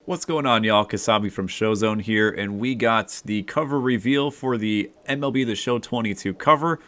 What's going on, y'all? Kasabi from ShowZone here, and we got the cover reveal for the MLB The Show 22 cover,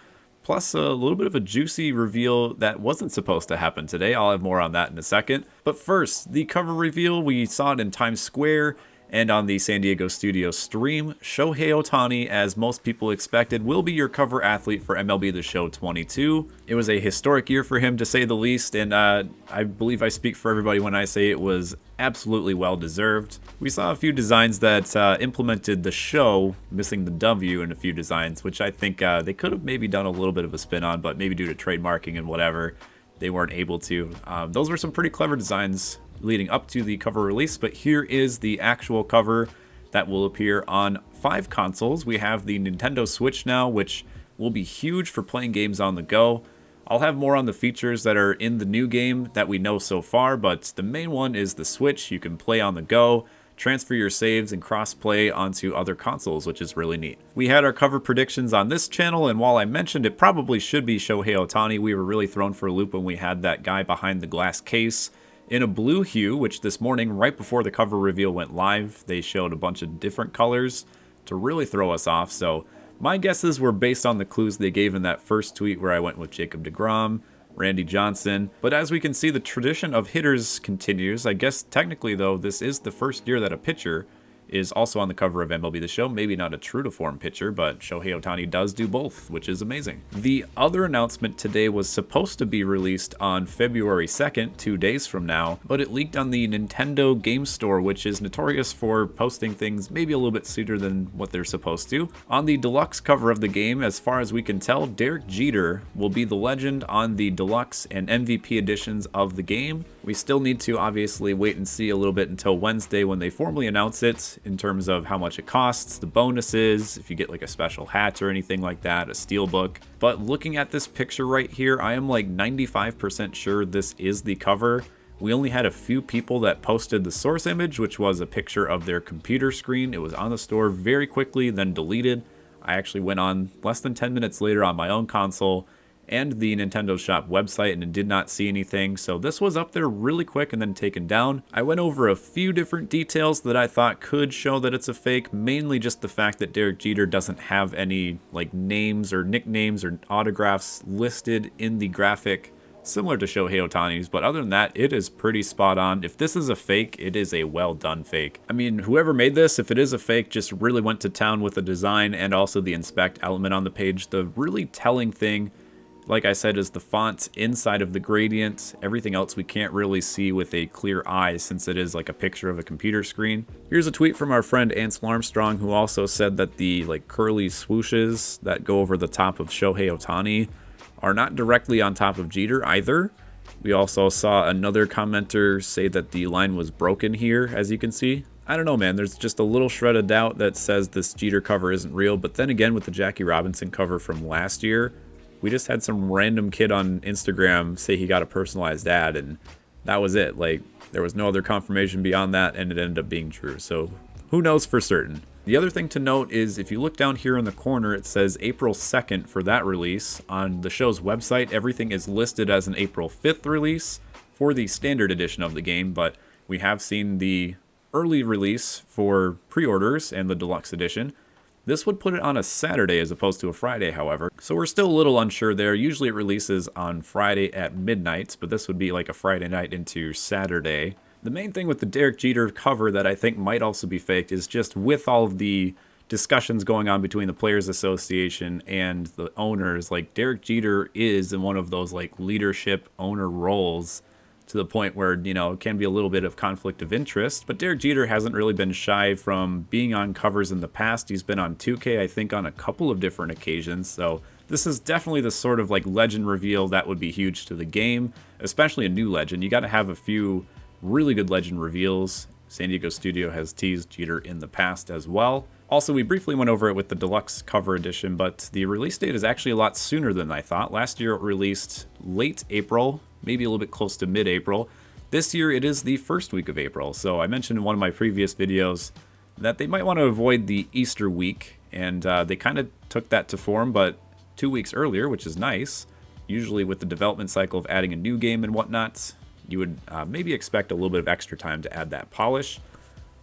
plus a little bit of a juicy reveal that wasn't supposed to happen today. I'll have more on that in a second. But first, the cover reveal, we saw it in Times Square and on the San Diego Studios stream. Shohei Ohtani, as most people expected, will be your cover athlete for MLB The Show 22. It was a historic year for him, to say the least, and I believe I speak for everybody when I say it was absolutely well deserved. We saw a few designs that implemented the show, missing the W in a few designs, which I think they could have maybe done a little bit of a spin on, but maybe due to trademarking and whatever, they weren't able to. Those were some pretty clever designs leading up to the cover release, but here is the actual cover that will appear on 5 consoles. We have the Nintendo Switch now, which will be huge for playing games on the go. I'll have more on the features that are in the new game that we know so far, but the main one is the Switch. You can play on the go, transfer your saves, and cross-play onto other consoles, which is really neat. We had our cover predictions on this channel, and while I mentioned it probably should be Shohei Ohtani, we were really thrown for a loop when we had that guy behind the glass case in a blue hue, which this morning, right before the cover reveal went live, they showed a bunch of different colors to really throw us off. So my guesses were based on the clues they gave in that first tweet where I went with Jacob deGrom, Randy Johnson. But as we can see, the tradition of hitters continues. I guess technically, though, this is the first year that a pitcher is also on the cover of MLB The Show. Maybe not a true-to-form pitcher, but Shohei Ohtani does do both, which is amazing. The other announcement today was supposed to be released on February 2nd, 2 days from now, but it leaked on the Nintendo Game Store, which is notorious for posting things maybe a little bit sooner than what they're supposed to. On the deluxe cover of the game, as far as we can tell, Derek Jeter will be the legend on the deluxe and MVP editions of the game. We still need to obviously wait and see a little bit until Wednesday when they formally announce it in terms of how much it costs, the bonuses, if you get like a special hat or anything like that, a steelbook. But looking at this picture right here, I am like 95% sure this is the cover. We only had a few people that posted the source image, which was a picture of their computer screen. It was on the store very quickly, then deleted. I actually went on less than 10 minutes later on my own console and the Nintendo Shop website and did not see anything, so this was up there really quick and then taken down. I went over a few different details that I thought could show that it's a fake, mainly just the fact that Derek Jeter doesn't have any like names or nicknames or autographs listed in the graphic, similar to Shohei Ohtani's, but other than that, it is pretty spot on. If this is a fake, it is a well done fake. I mean, whoever made this, if it is a fake, just really went to town with the design and also the inspect element on the page. The really telling thing, like I said, is the font inside of the gradient. Everything else we can't really see with a clear eye since it is like a picture of a computer screen. Here's a tweet from our friend Ansel Armstrong, who also said that the like curly swooshes that go over the top of Shohei Ohtani are not directly on top of Jeter either. We also saw another commenter say that the line was broken here, as you can see. I don't know, man. There's just a little shred of doubt that says this Jeter cover isn't real. But then again, with the Jackie Robinson cover from last year, we just had some random kid on Instagram say he got a personalized ad, and that was it. Like, there was no other confirmation beyond that, and it ended up being true. So who knows for certain? The other thing to note is if you look down here in the corner, it says April 2nd for that release. On the show's website, everything is listed as an April 5th release for the standard edition of the game, but we have seen the early release for pre-orders and the deluxe edition. This would put it on a Saturday as opposed to a Friday, however. So we're still a little unsure there. Usually it releases on Friday at midnight, but this would be like a Friday night into Saturday. The main thing with the Derek Jeter cover that I think might also be faked is just with all of the discussions going on between the Players Association and the owners, like Derek Jeter is in one of those like leadership owner roles to the point where, you know, it can be a little bit of conflict of interest. But Derek Jeter hasn't really been shy from being on covers in the past. He's been on 2K, I think, on a couple of different occasions. So this is definitely the sort of like legend reveal that would be huge to the game, especially a new legend. You got to have a few really good legend reveals. San Diego Studio has teased Jeter in the past as well. Also, we briefly went over it with the deluxe cover edition, but the release date is actually a lot sooner than I thought. Last year it released late April, maybe a little bit close to mid-April. This year it is the first week of April. So I mentioned in one of my previous videos that they might want to avoid the Easter week, and they kind of took that to form, but 2 weeks earlier, which is nice. Usually with the development cycle of adding a new game and whatnot, you would maybe expect a little bit of extra time to add that polish.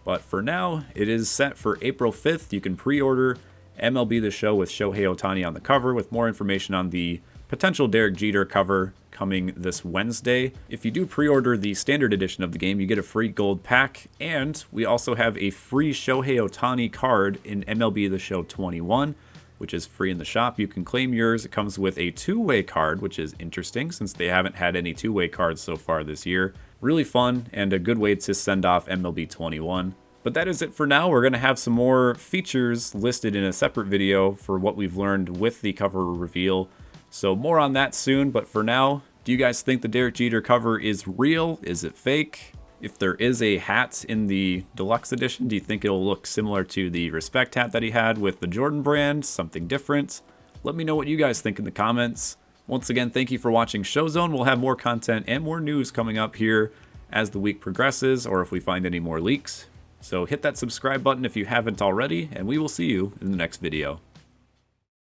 But for now, it is set for April 5th. You can pre-order MLB The Show with Shohei Ohtani on the cover, with more information on the potential Derek Jeter cover coming this Wednesday. If you do pre-order the standard edition of the game, you get a free gold pack, and we also have a free Shohei Ohtani card in MLB The Show 21, which is free in the shop. You can claim yours. It comes with a two-way card, which is interesting since they haven't had any two-way cards so far this year. Really fun and a good way to send off MLB 21. But that is it for now. We're going to have some more features listed in a separate video for what we've learned with the cover reveal. So more on that soon, but for now, do you guys think the Derek Jeter cover is real? Is it fake? If there is a hat in the deluxe edition, do you think it'll look similar to the Respect hat that he had with the Jordan brand? Something different? Let me know what you guys think in the comments. Once again, thank you for watching ShowZone. We'll have more content and more news coming up here as the week progresses, or if we find any more leaks. So hit that subscribe button if you haven't already, and we will see you in the next video.